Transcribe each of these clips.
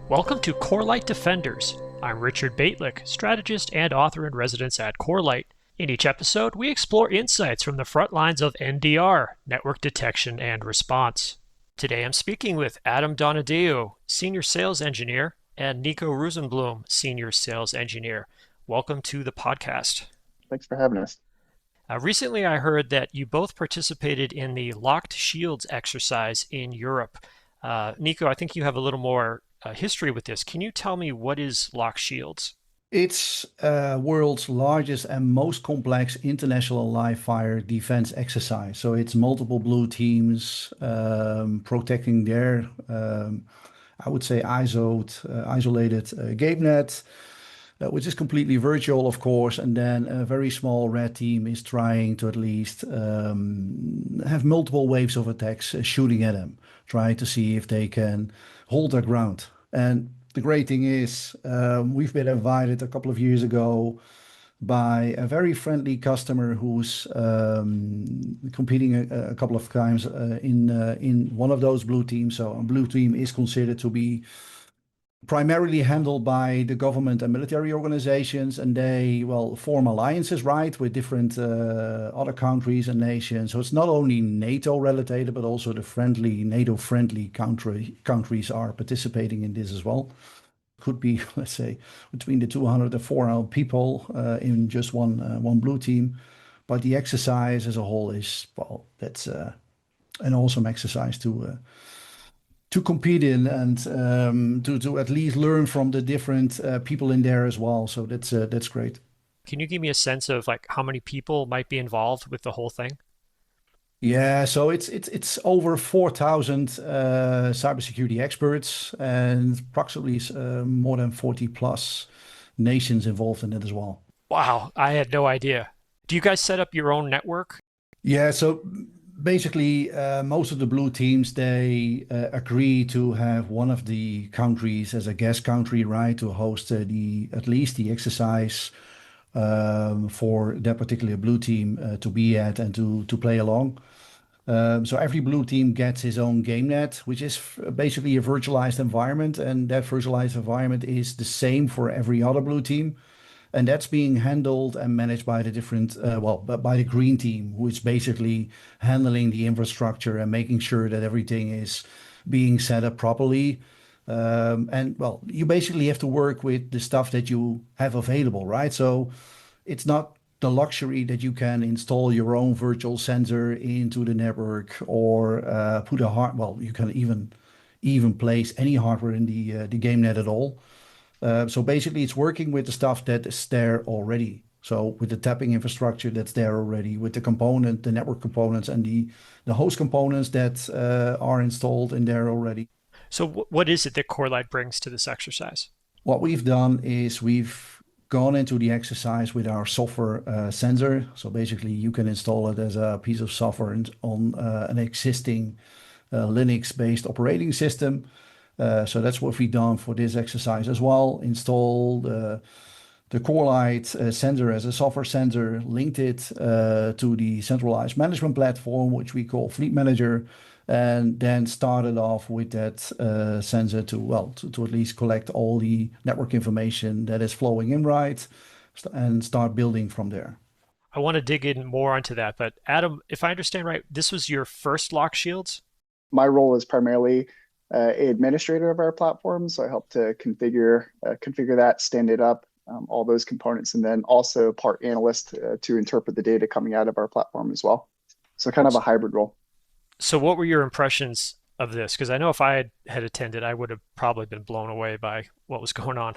Welcome to Corelight Defenders. I'm Richard Bejtlich, strategist and author in residence at Corelight. In each episode, we explore insights from the front lines of NDR, network detection and response. Today I'm speaking with Adam Donadeo, senior sales engineer, and Nico Roosenboom, senior sales engineer. Welcome to the podcast. Thanks for having us. Recently, I heard that you both participated in the Locked Shields exercise in Europe. Nico, I think you have a little more history with this. Can you tell me what is Locked Shields? It's world's largest and most complex international live fire defense exercise. So it's multiple blue teams protecting their, I would say, isolated game net, which is completely virtual, of course. And then a very small red team is trying to at least have multiple waves of attacks shooting at them, trying to see if they can hold their ground. And the great thing is, we've been invited a couple of years ago by a very friendly customer who's competing a couple of times in one of those blue teams. So a blue team is considered to be primarily handled by the government and military organizations, and they form alliances, right, with different other countries and nations. So it's not only NATO related, but also the NATO friendly countries are participating in this as well. Could be, let's say, between the 200 and 400 people in just one blue team. But the exercise as a whole is, that's an awesome exercise to compete in, and to at least learn from the different people in there as well. So that's great. Can you give me a sense of like how many people might be involved with the whole thing? Yeah, so it's over 4,000 cybersecurity experts and approximately more than 40 plus nations involved in it as well. Wow, I had no idea. Do you guys set up your own network? Yeah, so basically, most of the blue teams, they agree to have one of the countries as a guest country, right, to host at least the exercise for that particular blue team to be at and to play along. So every blue team gets his own game net, which is basically a virtualized environment, and that virtualized environment is the same for every other blue team. And that's being handled and managed by the different, by the green team, who is basically handling the infrastructure and making sure that everything is being set up properly. You basically have to work with the stuff that you have available, right? So it's not the luxury that you can install your own virtual sensor into the network or put you can even place any hardware in the game net at all. So basically, it's working with the stuff that is there already. So with the tapping infrastructure that's there already, with the network components and the host components that are installed in there already. So what is it that Corelight brings to this exercise? What we've done is we've gone into the exercise with our software sensor. So basically, you can install it as a piece of software on an existing Linux-based operating system. So that's what we've done for this exercise as well. Installed the Corelight sensor as a software sensor, linked it to the centralized management platform, which we call Fleet Manager, and then started off with that sensor to at least collect all the network information that is flowing in, right, and start building from there. I want to dig in more onto that, but Adam, if I understand right, this was your first Lock Shields? My role is primarily administrator of our platform, so I help to configure that, stand it up, all those components, and then also part analyst to interpret the data coming out of our platform as well. So kind of a hybrid role. So what were your impressions of this? Because I know if I had attended, I would have probably been blown away by what was going on.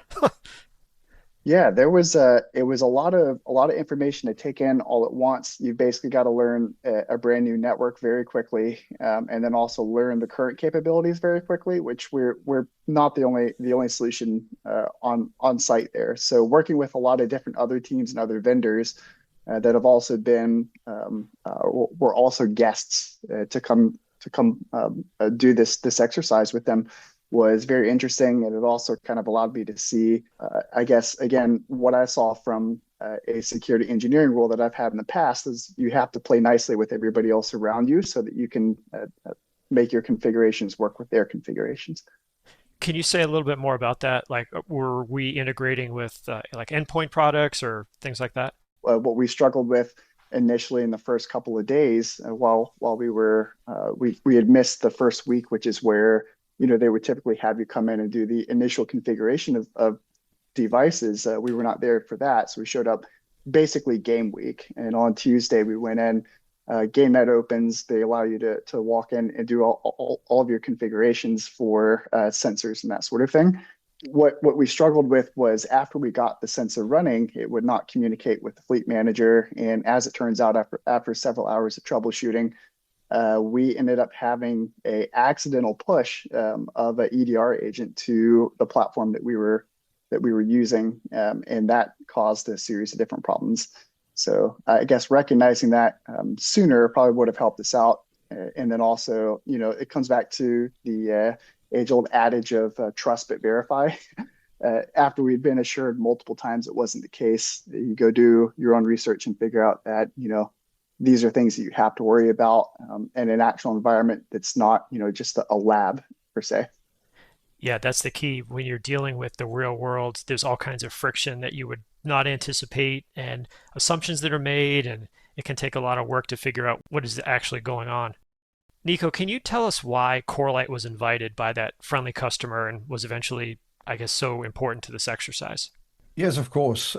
Yeah, it was a lot of information to take in all at once. You basically got to learn a brand new network very quickly, and then also learn the current capabilities very quickly, which we're not the only solution on site there. So working with a lot of different other teams and other vendors that have also been were also guests to come do this exercise with them was very interesting, and it also kind of allowed me to see, I guess, again, what I saw from a security engineering role that I've had in the past is you have to play nicely with everybody else around you so that you can make your configurations work with their configurations. Can you say a little bit more about that? Like, were we integrating with like endpoint products or things like that? What we struggled with initially in the first couple of days, while we had missed the first week, which is where they would typically have you come in and do the initial configuration of devices. We were not there for that, so we showed up basically game week, and on Tuesday we went in. Game night opens. They allow you to walk in and do all of your configurations for sensors and that sort of thing. What we struggled with was after we got the sensor running, it would not communicate with the fleet manager. And as it turns out, after several hours of troubleshooting, we ended up having a accidental push of an EDR agent to the platform that we were using, and that caused a series of different problems. So I guess recognizing that sooner probably would have helped us out. And then also, it comes back to the age-old adage of trust but verify. After we'd been assured multiple times it wasn't the case, you go do your own research and figure out that, these are things that you have to worry about in an actual environment that's not, just a lab per se. Yeah, that's the key. When you're dealing with the real world, there's all kinds of friction that you would not anticipate and assumptions that are made, and it can take a lot of work to figure out what is actually going on. Nico, can you tell us why Corelight was invited by that friendly customer and was eventually, I guess, so important to this exercise? Yes, of course.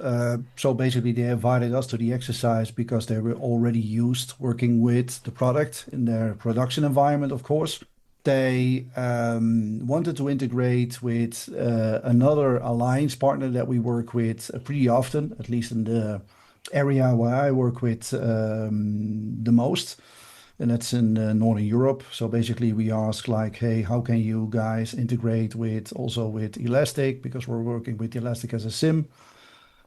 So basically, they invited us to the exercise because they were already used working with the product in their production environment, of course. They wanted to integrate with another alliance partner that we work with pretty often, at least in the area where I work with the most, and that's in Northern Europe. So basically, we ask like, hey, how can you guys integrate also with Elastic, because we're working with Elastic as a SIM,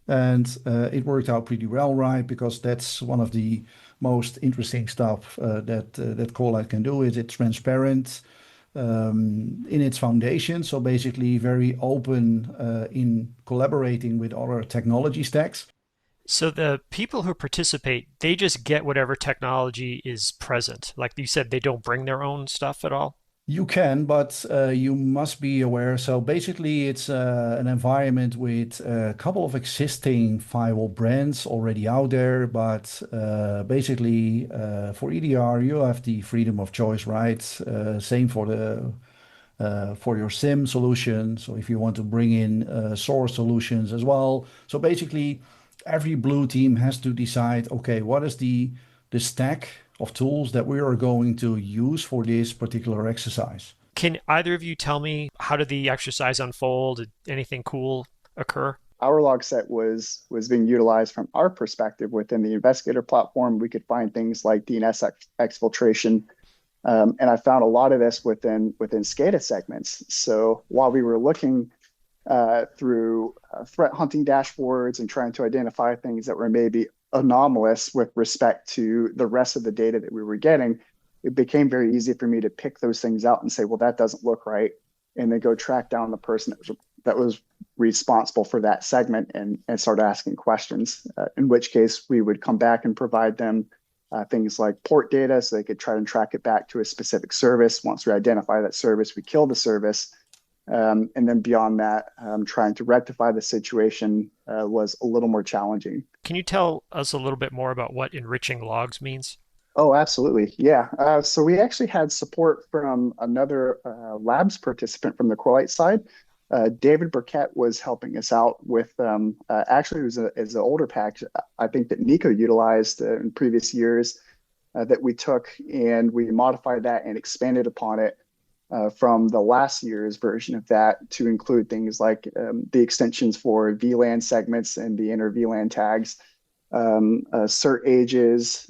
and it worked out pretty well, right? Because that's one of the most interesting stuff that Corelight can do. Is it's transparent in its foundation. So basically, very open in collaborating with other technology stacks. So the people who participate, they just get whatever technology is present. Like you said, they don't bring their own stuff at all. You can, but you must be aware. So basically, it's an environment with a couple of existing firewall brands already out there. But basically, for EDR, you have the freedom of choice, right? Same for your SIM solution. So if you want to bring in source solutions as well. So basically, every blue team has to decide, okay, what is the stack of tools that we are going to use for this particular exercise. Can either of you tell me how did the exercise unfold? Did anything cool occur? Our log set was being utilized from our perspective within the investigator platform. We could find things like DNS exfiltration, and I found a lot of this within SCADA segments. So while we were looking through threat hunting dashboards and trying to identify things that were maybe anomalous with respect to the rest of the data that we were getting, it became very easy for me to pick those things out and say, well, that doesn't look right, and then go track down the person that was responsible for that segment and start asking questions, in which case we would come back and provide them things like port data so they could try and track it back to a specific service. Once we identify that service, we kill the service. And then beyond that, trying to rectify the situation was a little more challenging. Can you tell us a little bit more about what enriching logs means? Oh, absolutely. Yeah. So we actually had support from another labs participant from the Corelight side. David Burkett was helping us out with, actually, it was an older package, I think, that Nico utilized in previous years that we took, and we modified that and expanded upon it from the last year's version of that to include things like the extensions for VLAN segments and the inner VLAN tags, cert ages.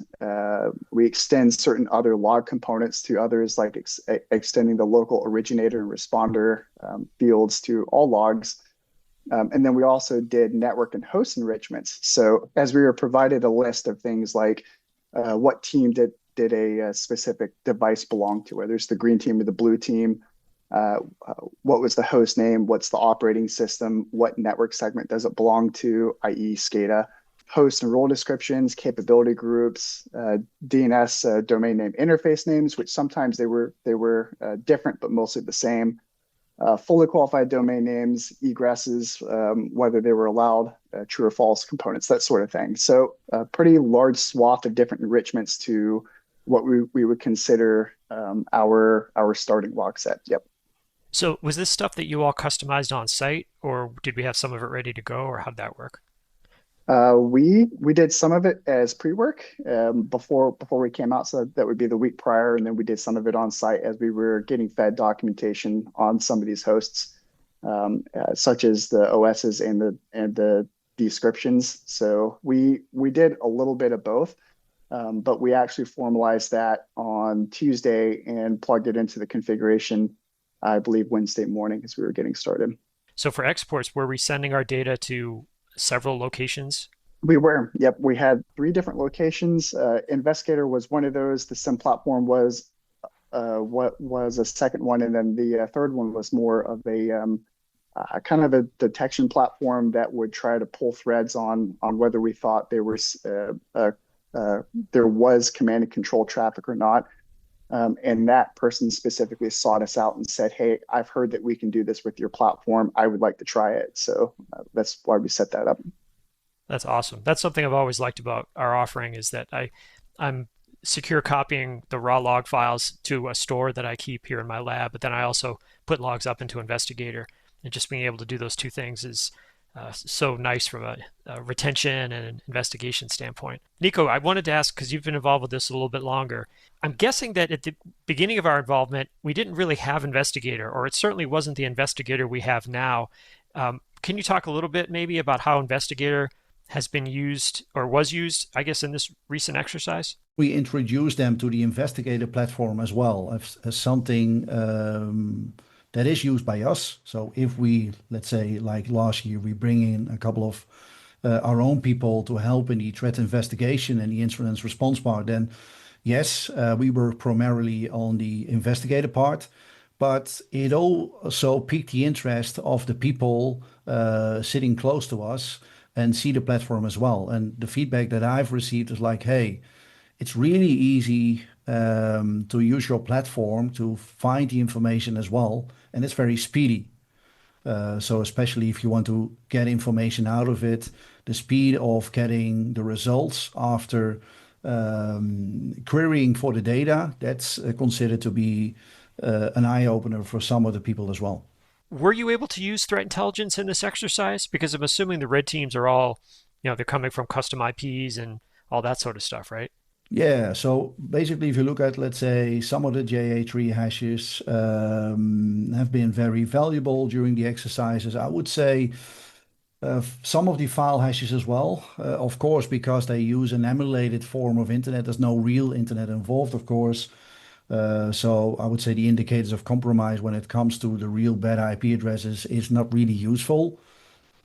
We extend certain other log components to others, like extending the local originator and responder fields to all logs. And then we also did network and host enrichments. So as we were provided a list of things like what team did a specific device belong to, whether it's the green team or the blue team, what was the host name, what's the operating system, what network segment does it belong to, i.e. SCADA, host and role descriptions, capability groups, DNS domain name interface names, which sometimes they were different, but mostly the same. fully qualified domain names, egresses, whether they were allowed, true or false components, that sort of thing. So a pretty large swath of different enrichments to what we would consider our starting block set. Yep. So was this stuff that you all customized on site, or did we have some of it ready to go, or how'd that work? We did some of it as pre-work before we came out, so that would be the week prior, and then we did some of it on site as we were getting fed documentation on some of these hosts, such as the OSs and the descriptions. So we did a little bit of both, but we actually formalized that on Tuesday and plugged it into the configuration, I believe Wednesday morning as we were getting started. So for exports, were we sending our data to several locations? We were. Yep. We had 3 different locations. Investigator was one of those. The SIM platform was what was a second one, and then the third one was more of a kind of a detection platform that would try to pull threads on whether we thought there was command and control traffic or not. And that person specifically sought us out and said, "Hey, I've heard that we can do this with your platform. I would like to try it." So that's why we set that up. That's awesome. That's something I've always liked about our offering is that I'm secure copying the raw log files to a store that I keep here in my lab, but then I also put logs up into Investigator. And just being able to do those two things is so nice from a retention and an investigation standpoint. Nico, I wanted to ask, because you've been involved with this a little bit longer, I'm guessing that at the beginning of our involvement, we didn't really have Investigator, or it certainly wasn't the Investigator we have now. Can you talk a little bit maybe about how Investigator has been used or was used, I guess, in this recent exercise? We introduced them to the Investigator platform as well as something that is used by us. So if we, let's say, like last year, we bring in a couple of our own people to help in the threat investigation and the incident response part, then yes, we were primarily on the Investigator part, but it also piqued the interest of the people sitting close to us and see the platform as well. And the feedback that I've received is like, hey, it's really easy to use your platform to find the information as well, and it's very speedy. So especially if you want to get information out of it, the speed of getting the results after querying for the data, that's considered to be an eye-opener for some of the people as well. Were you able to use threat intelligence in this exercise? Because I'm assuming the red teams are all, they're coming from custom IPs and all that sort of stuff, right? Yeah, so basically, if you look at, let's say, some of the JA3 hashes have been very valuable during the exercises. I would say some of the file hashes as well, of course, because they use an emulated form of internet. There's no real internet involved, of course. So I would say the indicators of compromise when it comes to the real bad IP addresses is not really useful.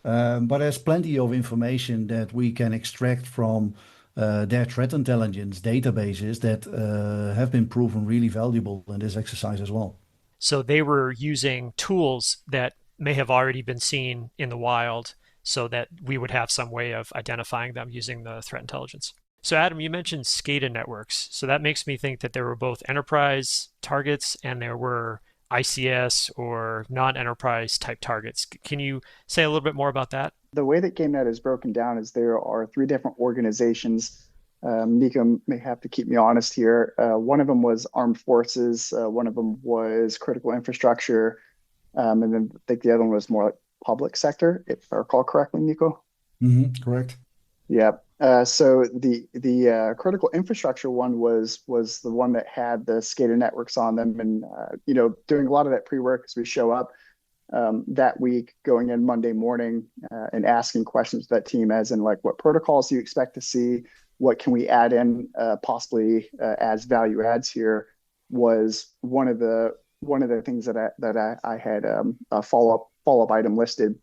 But there's plenty of information that we can extract from their threat intelligence databases that have been proven really valuable in this exercise as well. So they were using tools that may have already been seen in the wild so that we would have some way of identifying them using the threat intelligence. So Adam, you mentioned SCADA networks. So that makes me think that there were both enterprise targets and there were ICS or non-enterprise type targets. Can you say a little bit more about that? The way that GameNet is broken down is there are 3 different organizations. Nico may have to keep me honest here. One of them was armed forces. One of them was critical infrastructure. And then I think the other one was more like public sector, if I recall correctly, Nico. Mm-hmm, correct. Yeah. So the critical infrastructure one was the one that had the SCADA networks on them, and doing a lot of that pre-work as we show up that week, going in Monday morning and asking questions to that team, as in like, what protocols do you expect to see? What can we add in possibly as value adds here? Was one of the things that I had a follow-up item listed.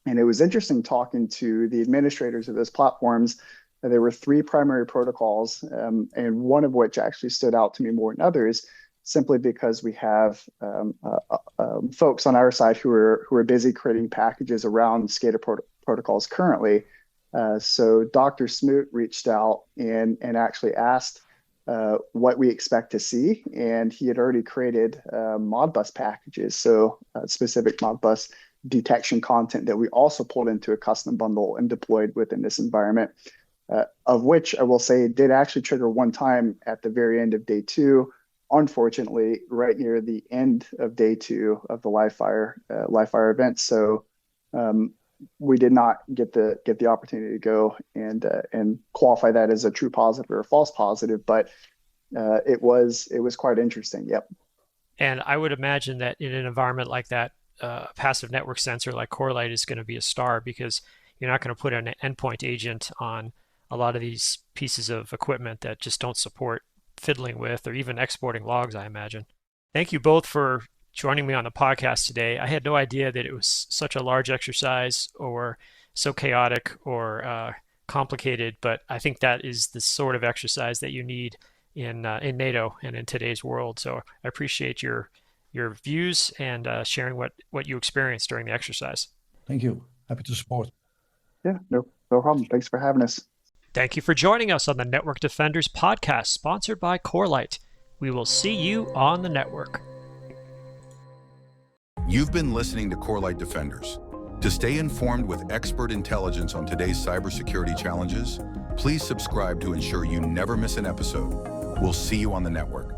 And it was interesting talking to the administrators of those platforms. There were 3 primary protocols, and one of which actually stood out to me more than others, simply because we have folks on our side who are busy creating packages around SCADA protocols currently. So Dr. Smoot reached out and actually asked what we expect to see. And he had already created Modbus packages, so specific Modbus detection content that we also pulled into a custom bundle and deployed within this environment, of which I will say did actually trigger one time at the very end of day 2. Unfortunately, right near the end of day 2 of the live fire event. So we did not get the opportunity to go and qualify that as a true positive or a false positive, but it was quite interesting. Yep. And I would imagine that in an environment like that, a passive network sensor like Corelight is going to be a star, because you're not going to put an endpoint agent on a lot of these pieces of equipment that just don't support fiddling with or even exporting logs, I imagine. Thank you both for joining me on the podcast today. I had no idea that it was such a large exercise or so chaotic or complicated, but I think that is the sort of exercise that you need in NATO and in today's world. So I appreciate your views and sharing what you experienced during the exercise. Thank you. Happy to support. Yeah, no problem. Thanks for having us. Thank you for joining us on the Network Defenders podcast, sponsored by Corelight. We will see you on the network. You've been listening to Corelight Defenders. To stay informed with expert intelligence on today's cybersecurity challenges, please subscribe to ensure you never miss an episode. We'll see you on the network.